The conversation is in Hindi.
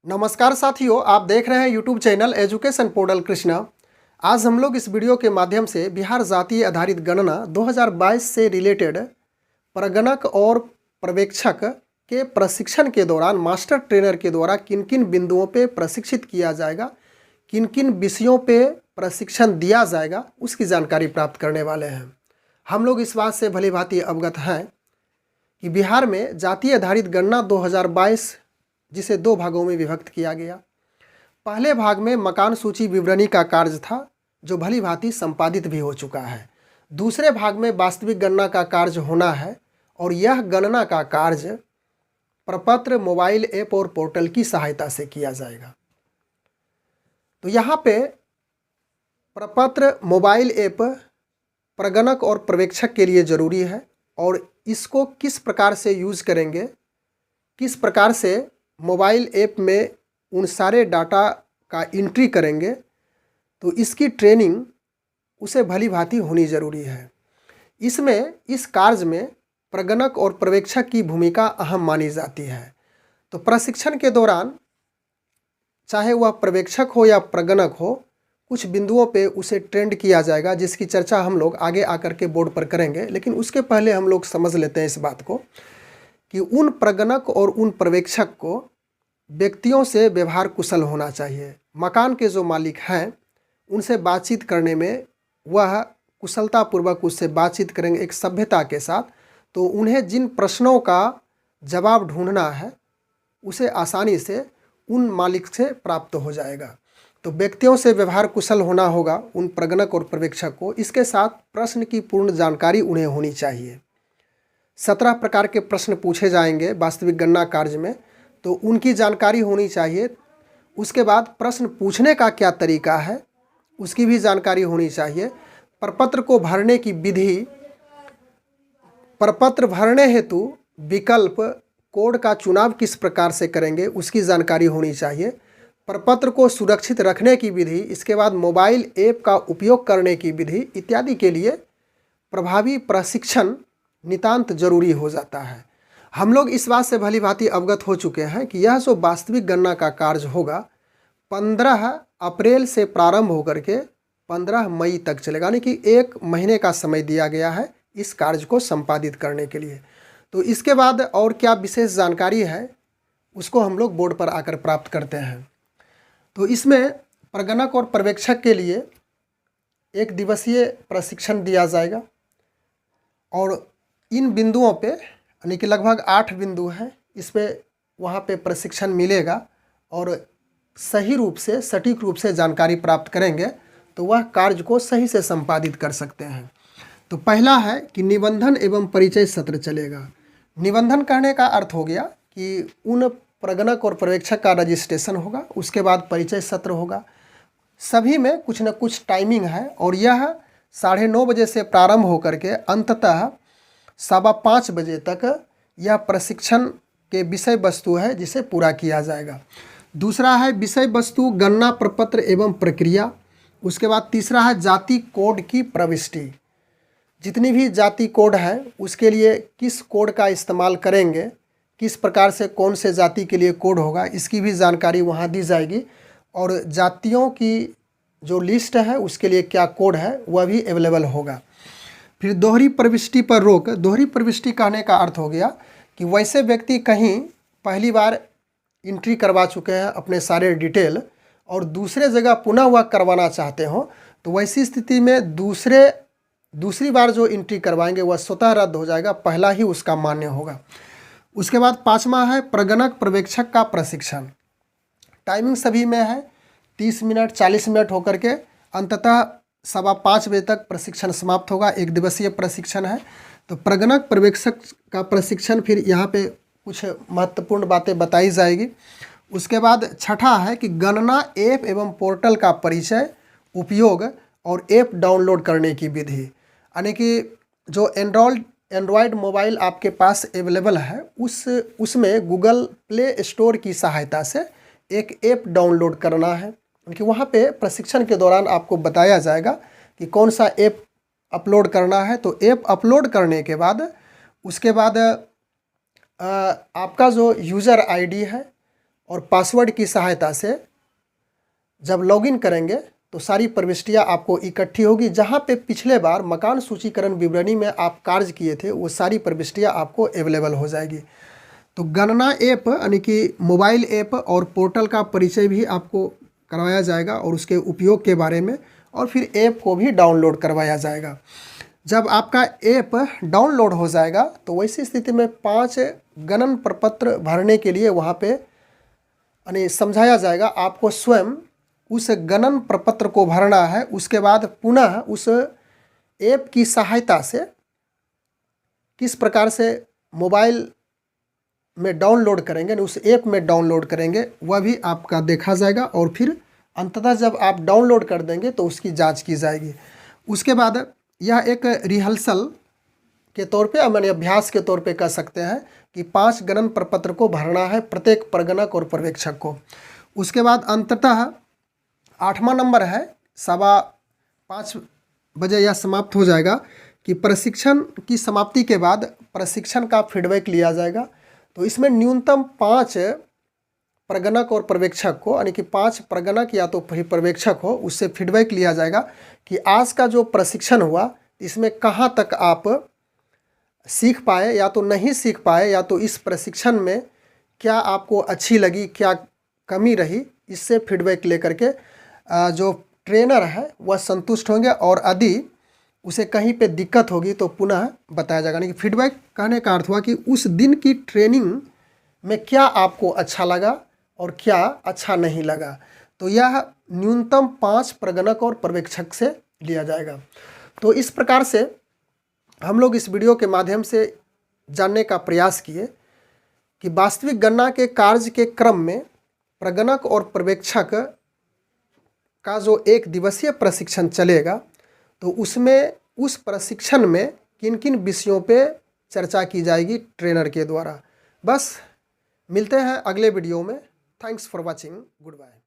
नमस्कार साथियों, आप देख रहे हैं YouTube channel education portal Krishna. आज हम लोग इस वीडियो के माध्यम से बिहार जातीय आधारित गणना 2022 से रिलेटेड प्रगणक और पर्यवेक्षक के प्रशिक्षण के दौरान मास्टर ट्रेनर के द्वारा किन किन बिंदुओं पे प्रशिक्षित किया जाएगा, किन किन विषयों पे प्रशिक्षण दिया जाएगा, उसकी जानकारी प्राप्त करने वाले हैं। हम लोग इस बात से भली भांति अवगत हैं कि बिहार में जातीय आधारित गणना 2022 जिसे दो भागों में विभक्त किया गया। पहले भाग में मकान सूची विवरणी का कार्य था, जो भली भांति संपादित भी हो चुका है। दूसरे भाग में वास्तविक गणना का कार्य होना है और यह गणना का कार्य प्रपत्र, मोबाइल ऐप और पोर्टल की सहायता से किया जाएगा। तो यहाँ पे प्रपत्र, मोबाइल ऐप प्रगणक और पर्यवेक्षक के लिए ज़रूरी है और इसको किस प्रकार से यूज़ करेंगे, किस प्रकार से मोबाइल ऐप में उन सारे डाटा का एंट्री करेंगे, तो इसकी ट्रेनिंग उसे भली भांति होनी ज़रूरी है। इसमें इस कार्य में प्रगणक और पर्यवेक्षक की भूमिका अहम मानी जाती है। तो प्रशिक्षण के दौरान चाहे वह पर्यवेक्षक हो या प्रगणक हो, कुछ बिंदुओं पे उसे ट्रेंड किया जाएगा, जिसकी चर्चा हम लोग आगे आकर के बोर्ड पर करेंगे। लेकिन उसके पहले हम लोग समझ लेते हैं इस बात को कि उन प्रगणक और उन पर्यवेक्षक को व्यक्तियों से व्यवहार कुशल होना चाहिए। मकान के जो मालिक हैं उनसे बातचीत करने में वह कुशलतापूर्वक उससे बातचीत करेंगे एक सभ्यता के साथ, तो उन्हें जिन प्रश्नों का जवाब ढूंढना है उसे आसानी से उन मालिक से प्राप्त हो जाएगा। तो व्यक्तियों से व्यवहार कुशल होना होगा उन प्रगणक और पर्यवेक्षक को। इसके साथ प्रश्न की पूर्ण जानकारी उन्हें होनी चाहिए। 17 प्रकार के प्रश्न पूछे जाएंगे वास्तविक गणना कार्य में, तो उनकी जानकारी होनी चाहिए। उसके बाद प्रश्न पूछने का क्या तरीका है, उसकी भी जानकारी होनी चाहिए। प्रपत्र को भरने की विधि, प्रपत्र भरने हेतु विकल्प कोड का चुनाव किस प्रकार से करेंगे, उसकी जानकारी होनी चाहिए। प्रपत्र को सुरक्षित रखने की विधि, इसके बाद मोबाइल ऐप का उपयोग करने की विधि इत्यादि के लिए प्रभावी प्रशिक्षण नितांत जरूरी हो जाता है। हम लोग इस बात से भली भांति अवगत हो चुके हैं कि यह जो वास्तविक गणना का कार्य होगा 15 अप्रैल से प्रारंभ होकर के 15 मई तक चलेगा, यानी कि 1 महीने का समय दिया गया है इस कार्य को संपादित करने के लिए। तो इसके बाद और क्या विशेष जानकारी है उसको हम लोग बोर्ड पर आकर प्राप्त करते हैं। तो इसमें प्रगणक और पर्यवेक्षक के लिए 1 दिवसीय प्रशिक्षण दिया जाएगा और इन बिंदुओं पे, यानी कि लगभग 8 बिंदु हैं, इस पे वहाँ पे प्रशिक्षण मिलेगा और सही रूप से, सटीक रूप से जानकारी प्राप्त करेंगे तो वह कार्य को सही से संपादित कर सकते हैं। तो पहला है कि निबंधन एवं परिचय सत्र चलेगा। निबंधन कहने का अर्थ हो गया कि उन प्रगणक और पर्यवेक्षक का रजिस्ट्रेशन होगा, उसके बाद परिचय सत्र होगा। सभी में कुछ न कुछ टाइमिंग है और यह 9:30 बजे से प्रारंभ होकर के अंततः 5:15 बजे तक यह प्रशिक्षण के विषय वस्तु है जिसे पूरा किया जाएगा। दूसरा है विषय वस्तु गणना प्रपत्र एवं प्रक्रिया। उसके बाद तीसरा है जाति कोड की प्रविष्टि। जितनी भी जाति कोड है उसके लिए किस कोड का इस्तेमाल करेंगे, किस प्रकार से कौन से जाति के लिए कोड होगा, इसकी भी जानकारी वहाँ दी जाएगी और जातियों की जो लिस्ट है उसके लिए क्या कोड है वह भी अवेलेबल होगा। फिर दोहरी प्रविष्टि पर रोक। दोहरी प्रविष्टि कहने का अर्थ हो गया कि वैसे व्यक्ति कहीं पहली बार एंट्री करवा चुके हैं अपने सारे डिटेल और दूसरे जगह पुनः वह करवाना चाहते हो, तो वैसी स्थिति में दूसरी बार जो एंट्री करवाएंगे वह स्वतः रद्द हो जाएगा, पहला ही उसका मान्य होगा। उसके बाद 5वां है प्रगणक पर्यवेक्षक का प्रशिक्षण। टाइमिंग सभी में है 30 मिनट 40 मिनट होकर के अंततः 5:15 बजे तक प्रशिक्षण समाप्त होगा। 1 दिवसीय प्रशिक्षण है। तो प्रगणक पर्यवेक्षक का प्रशिक्षण, फिर यहाँ पे कुछ महत्वपूर्ण बातें बताई जाएगी। उसके बाद 6ठा है कि गणना ऐप एवं पोर्टल का परिचय, उपयोग और ऐप डाउनलोड करने की विधि, यानी कि जो एंड्रॉयड मोबाइल आपके पास अवेलेबल है उसमें गूगल प्ले स्टोर की सहायता से एक ऐप डाउनलोड करना है। कि वहाँ पे प्रशिक्षण के दौरान आपको बताया जाएगा कि कौन सा ऐप अपलोड करना है। तो ऐप अपलोड करने के बाद उसके बाद आपका जो यूज़र आईडी है और पासवर्ड की सहायता से जब लॉगिन करेंगे तो सारी प्रविष्टियां आपको इकट्ठी होगी। जहां पे पिछले बार मकान सूचीकरण विवरणी में आप कार्य किए थे वो सारी प्रविष्टियां आपको अवेलेबल हो जाएगी। तो गणना ऐप यानी कि मोबाइल ऐप और पोर्टल का परिचय भी आपको करवाया जाएगा और उसके उपयोग के बारे में, और फिर ऐप को भी डाउनलोड करवाया जाएगा। जब आपका ऐप डाउनलोड हो जाएगा तो वैसी स्थिति में 5 गणन प्रपत्र भरने के लिए वहाँ पे यानी समझाया जाएगा। आपको स्वयं उस गणन प्रपत्र को भरना है। उसके बाद पुनः उस ऐप की सहायता से किस प्रकार से मोबाइल में डाउनलोड करेंगे, उस ऐप में डाउनलोड करेंगे, वह भी आपका देखा जाएगा। और फिर अंततः जब आप डाउनलोड कर देंगे तो उसकी जांच की जाएगी। उसके बाद यह एक रिहर्सल के तौर पे मैंने अभ्यास के तौर पे कह सकते हैं कि 5 गणन प्रपत्र को भरना है प्रत्येक प्रगणक और पर्यवेक्षक को। उसके बाद अंततः 8वां नंबर है 5:15 बजे यह समाप्त हो जाएगा कि प्रशिक्षण की समाप्ति के बाद प्रशिक्षण का फीडबैक लिया जाएगा। तो इसमें न्यूनतम 5 प्रगणक और पर्यवेक्षक को यानी कि 5 प्रगणक या तो पर्यवेक्षक हो उससे फीडबैक लिया जाएगा कि आज का जो प्रशिक्षण हुआ इसमें कहाँ तक आप सीख पाए या तो नहीं सीख पाए, या तो इस प्रशिक्षण में क्या आपको अच्छी लगी, क्या कमी रही, इससे फीडबैक लेकर के जो ट्रेनर है वह संतुष्ट होंगे। और यदि उसे कहीं पे दिक्कत होगी तो पुनः बताया जाएगा। यानी कि फीडबैक कहने का अर्थ हुआ कि उस दिन की ट्रेनिंग में क्या आपको अच्छा लगा और क्या अच्छा नहीं लगा। तो यह न्यूनतम 5 प्रगणक और पर्यवेक्षक से लिया जाएगा। तो इस प्रकार से हम लोग इस वीडियो के माध्यम से जानने का प्रयास किए कि वास्तविक गणना के कार्य के क्रम में प्रगणक और पर्यवेक्षक का जो 1 दिवसीय प्रशिक्षण चलेगा तो उसमें उस प्रशिक्षण में किन किन विषयों पे चर्चा की जाएगी ट्रेनर के द्वारा। बस मिलते हैं अगले वीडियो में। Thanks for watching. Good bye.